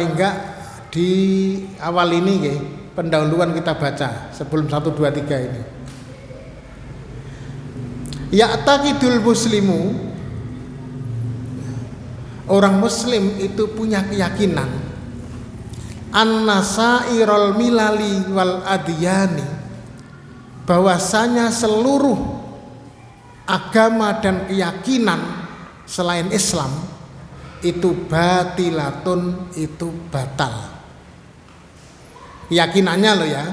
enggak di awal ini nggih, pendahuluan kita baca sebelum 1 2 3 ini. Ya'taqidul muslimu, orang muslim itu punya keyakinan annasairul milali wal adyani, bahwasanya seluruh agama dan keyakinan selain Islam itu batilatun, itu batal. Keyakinannya loh ya.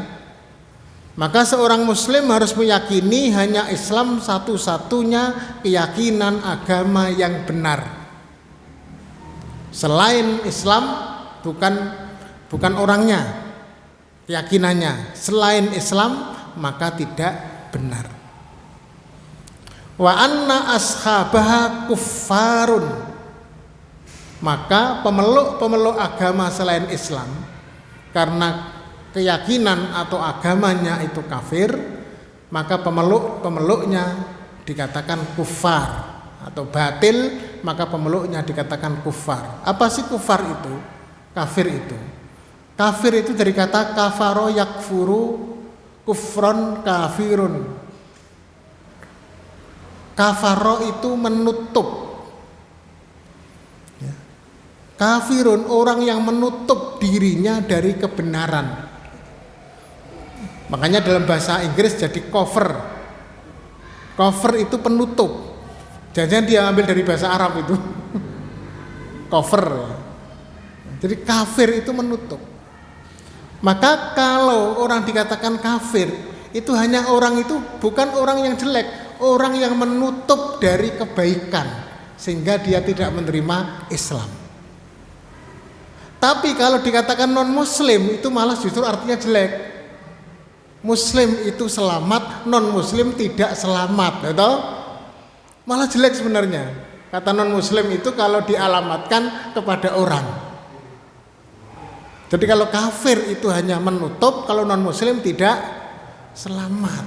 Maka seorang muslim harus meyakini hanya Islam satu-satunya keyakinan agama yang benar. Selain Islam bukan orangnya, keyakinannya. Selain Islam maka tidak benar. Wa anna ashabaha kuffarun, maka pemeluk agama selain Islam karena keyakinan atau agamanya itu kafir, maka pemeluknya dikatakan kufar, atau batil maka pemeluknya dikatakan kufar. Apa sih kufar itu? Kafir itu. Kafir itu dari kata kafaro yakfuru, kufron kafirun. Kafaro itu menutup. Kafirun, orang yang menutup dirinya dari kebenaran. Makanya dalam bahasa Inggris jadi cover. Cover itu penutup. Jangan dia ambil dari bahasa Arab itu. Cover. Jadi kafir itu menutup. Maka kalau orang dikatakan kafir, itu hanya orang itu bukan orang yang jelek, orang yang menutup dari kebaikan sehingga dia tidak menerima Islam. Tapi kalau dikatakan non muslim itu malah justru artinya jelek. Muslim itu selamat, non muslim tidak selamat, atau malah jelek sebenarnya. Kata non muslim itu kalau dialamatkan kepada orang. Jadi kalau kafir itu hanya menutup, kalau non muslim tidak selamat.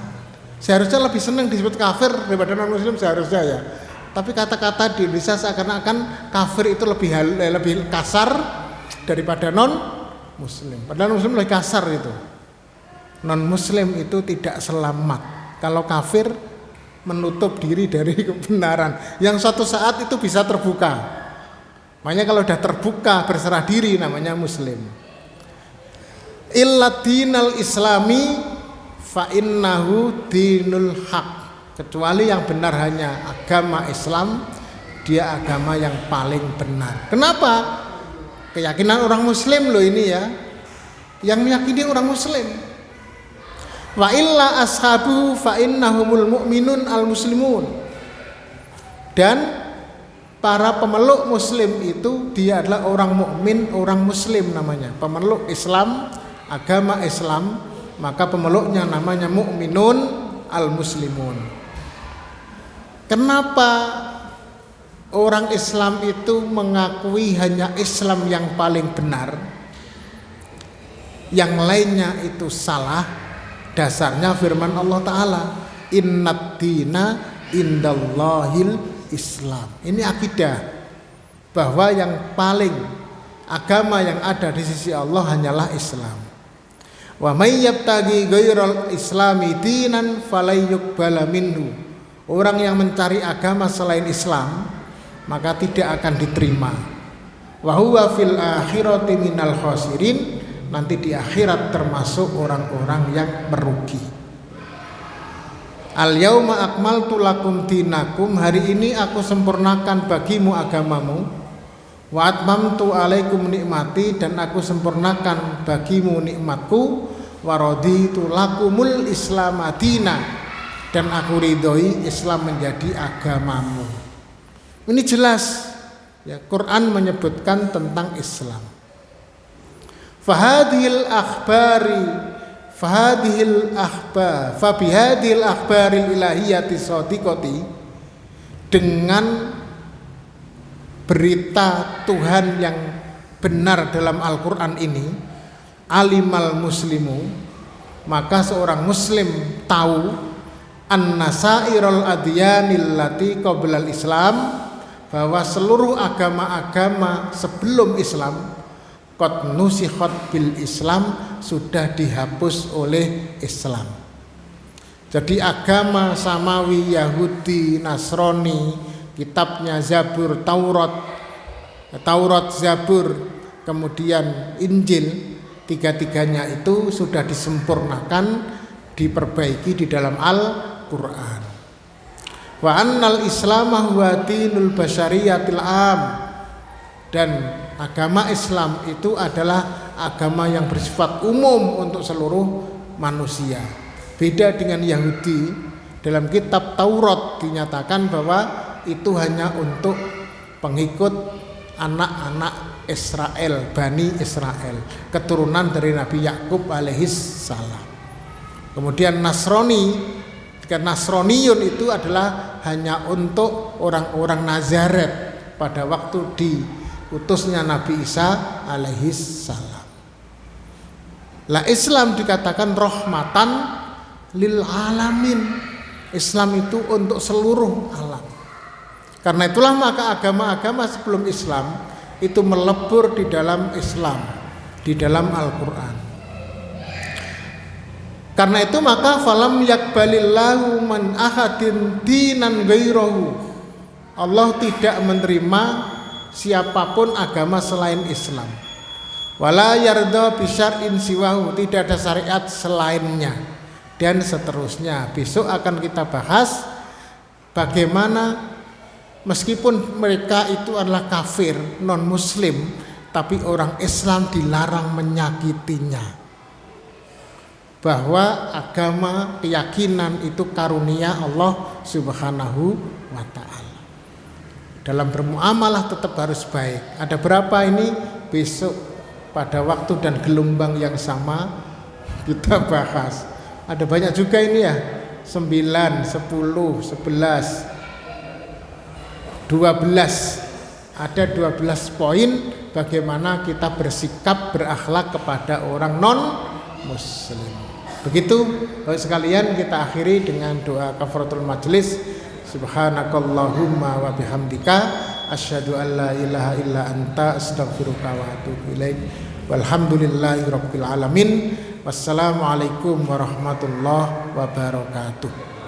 Seharusnya lebih senang disebut kafir daripada non muslim seharusnya ya. Tapi kata-kata di Indonesia seakan-akan kafir itu lebih kasar daripada non muslim. Padahal non muslim lebih kasar itu. Non muslim itu tidak selamat. Kalau kafir menutup diri dari kebenaran yang suatu saat itu bisa terbuka. Makanya kalau sudah terbuka berserah diri namanya muslim. Illa dinal islami fa innahu dinul haq, kecuali yang benar hanya agama Islam, dia agama yang paling benar. Kenapa? Keyakinan orang muslim loh ini ya, yang meyakini orang muslim. Wa illa ashabu fa innahumul mu'minun al muslimun, dan para pemeluk muslim itu dia adalah orang mukmin, orang muslim namanya. Pemeluk Islam, agama Islam, maka pemeluknya namanya mukminun al muslimun. Kenapa orang Islam itu mengakui hanya Islam yang paling benar, yang lainnya itu salah? Dasarnya firman Allah Ta'ala, innad dina indallahil Islam. Ini akidah bahwa yang paling agama yang ada di sisi Allah hanyalah Islam. Wa may yabtaghi ghairal islami dinan falayyuqbala minhu. Orang yang mencari agama selain Islam maka tidak akan diterima. Wa huwa fil akhirati minal khasirin, nanti di akhirat termasuk orang-orang yang merugi. Al yauma akmaltu lakum dinakum, hari ini aku sempurnakan bagimu agamamu. Wa atmamtu alaikum nikmati, dan aku sempurnakan bagimu nikmatku. Wa raditu lakumul islam adina, dan aku ridhoi Islam menjadi agamamu. Ini jelas ya, Quran menyebutkan tentang Islam. Fabihadil akhbaril ilahiyati shadiqati, dengan berita Tuhan yang benar dalam Al-Quran ini, alimal muslimu, maka seorang muslim tahu annasairul adyanil lati qablal Islam, bahwa seluruh agama-agama sebelum Islam qad nusikhat bil Islam, sudah dihapus oleh Islam. Jadi agama samawi, Yahudi, Nasrani, kitabnya Zabur, Taurat, Zabur, kemudian Injil, tiga-tiganya itu sudah disempurnakan, diperbaiki di dalam Al-Qur'an. Wa annal Islam huwa dinul basyariyatil am, dan agama Islam itu adalah agama yang bersifat umum untuk seluruh manusia. Beda dengan Yahudi, dalam kitab Taurat dinyatakan bahwa itu hanya untuk pengikut anak-anak Israel, Bani Israel, keturunan dari Nabi Yakub alaihis salam. Kemudian Nasroniyun itu adalah hanya untuk orang-orang Nazaret pada waktu diutusnya Nabi Isa alaihis salam. Lah Islam dikatakan rahmatan lil alamin. Islam itu untuk seluruh alam. Karena itulah maka agama-agama sebelum Islam itu melebur di dalam Islam, di dalam Al-Qur'an. Karena itu maka falam yakbalillahu man ahadin dinan ghairahu. Allah tidak menerima siapapun agama selain Islam. Wala yarda bisyar'in siwahu, tidak ada syariat selainnya, dan seterusnya. Besok akan kita bahas bagaimana meskipun mereka itu adalah kafir, non muslim, tapi orang Islam dilarang menyakitinya. Bahwa agama, keyakinan itu karunia Allah Subhanahu wa ta'ala. Dalam bermuamalah tetap harus baik. Ada berapa ini? Besok pada waktu dan gelombang yang sama kita bahas. Ada banyak juga ini ya, 9, 10, 11, 12. Ada 12 poin bagaimana kita bersikap, berakhlak kepada orang non muslim. Begitu Bapak sekalian, kita akhiri dengan doa kafaratul majlis. Subhanakallahumma wa bihamdika asyhadu an la ilaha illa anta astaghfiruka wa atubu ilaik. Walhamdulillahi rabbil alamin. Wassalamualaikum warahmatullahi wabarakatuh.